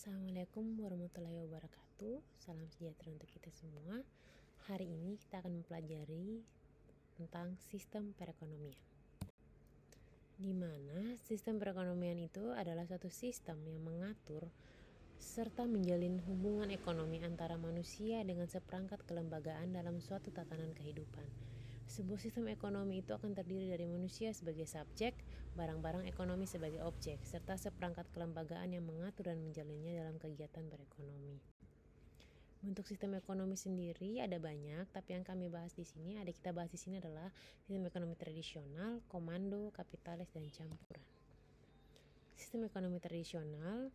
Assalamualaikum warahmatullahi wabarakatuh. Salam sejahtera untuk kita semua. Hari ini kita akan mempelajari tentang sistem perekonomian, di mana sistem perekonomian itu adalah suatu sistem yang mengatur serta menjalin hubungan ekonomi antara manusia dengan seperangkat kelembagaan dalam suatu tatanan kehidupan. Sebuah sistem ekonomi itu akan terdiri dari manusia sebagai subjek, barang-barang ekonomi sebagai objek, serta seperangkat kelembagaan yang mengatur dan menjalinnya dalam kegiatan berekonomi. Bentuk sistem ekonomi sendiri ada banyak, tapi yang kami bahas di sini, kita bahas di sini adalah sistem ekonomi tradisional, komando, kapitalis, dan campuran. Sistem ekonomi tradisional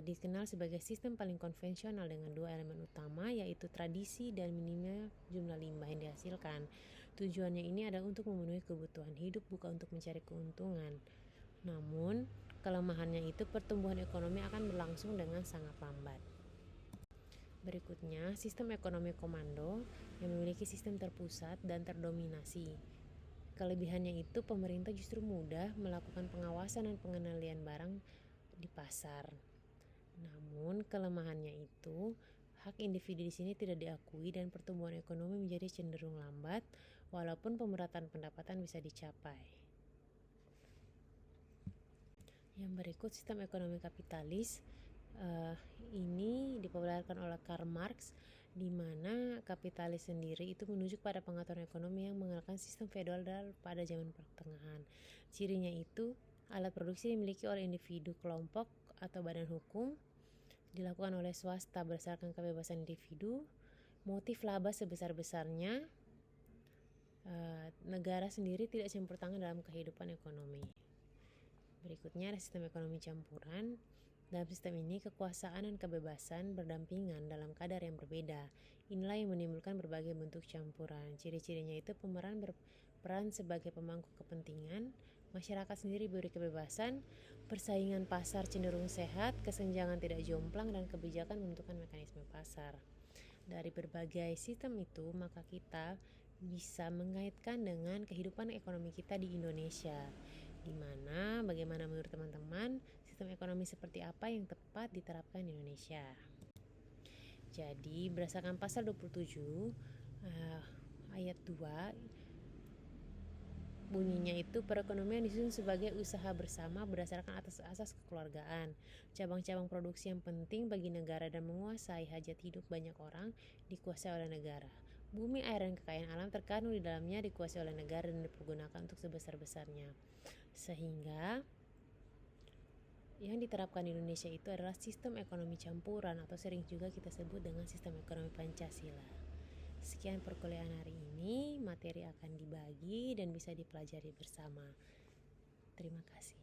dikenal sebagai sistem paling konvensional dengan dua elemen utama, yaitu tradisi dan minimnya jumlah limbah yang dihasilkan. Tujuannya ini adalah untuk memenuhi kebutuhan hidup, bukan untuk mencari keuntungan. Namun, kelemahannya itu pertumbuhan ekonomi akan berlangsung dengan sangat lambat. Berikutnya, sistem ekonomi komando yang memiliki sistem terpusat dan terdominasi. Kelebihannya itu pemerintah justru mudah melakukan pengawasan dan pengendalian barang di pasar. Namun kelemahannya itu hak individu di sini tidak diakui dan pertumbuhan ekonomi menjadi cenderung lambat walaupun pemerataan pendapatan bisa dicapai. Yang berikut sistem ekonomi kapitalis. Ini dipopulerkan oleh Karl Marx, di mana kapitalis sendiri itu menunjuk pada pengaturan ekonomi yang mengenalkan sistem feodal pada zaman pertengahan. Cirinya itu alat produksi dimiliki oleh individu, kelompok, atau badan hukum, dilakukan oleh swasta berdasarkan kebebasan individu, motif laba sebesar-besarnya, negara sendiri tidak campur tangan dalam kehidupan ekonomi. Berikutnya ada sistem ekonomi campuran. Dalam sistem ini, kekuasaan dan kebebasan berdampingan dalam kadar yang berbeda. Inilah yang menimbulkan berbagai bentuk campuran. Ciri-cirinya itu pemeran berperan sebagai pemangku kepentingan, masyarakat sendiri diberi kebebasan, persaingan pasar cenderung sehat, kesenjangan tidak jomplang, dan kebijakan menentukan mekanisme pasar. Dari berbagai sistem itu, maka kita bisa mengaitkan dengan kehidupan ekonomi kita di Indonesia, di mana bagaimana menurut teman-teman sistem ekonomi seperti apa yang tepat diterapkan di Indonesia. Jadi berdasarkan pasal 27 ayat 2 bunyinya itu, perekonomian disusun sebagai usaha bersama berdasarkan atas asas kekeluargaan. Cabang-cabang produksi yang penting bagi negara dan menguasai hajat hidup banyak orang dikuasai oleh negara. Bumi, air, dan kekayaan alam terkandung di dalamnya dikuasai oleh negara dan dipergunakan untuk sebesar-besarnya. Sehingga yang diterapkan di Indonesia itu adalah sistem ekonomi campuran, atau sering juga kita sebut dengan sistem ekonomi Pancasila. Sekian perkuliahan hari ini, materi akan dibagi dan bisa dipelajari bersama. Terima kasih.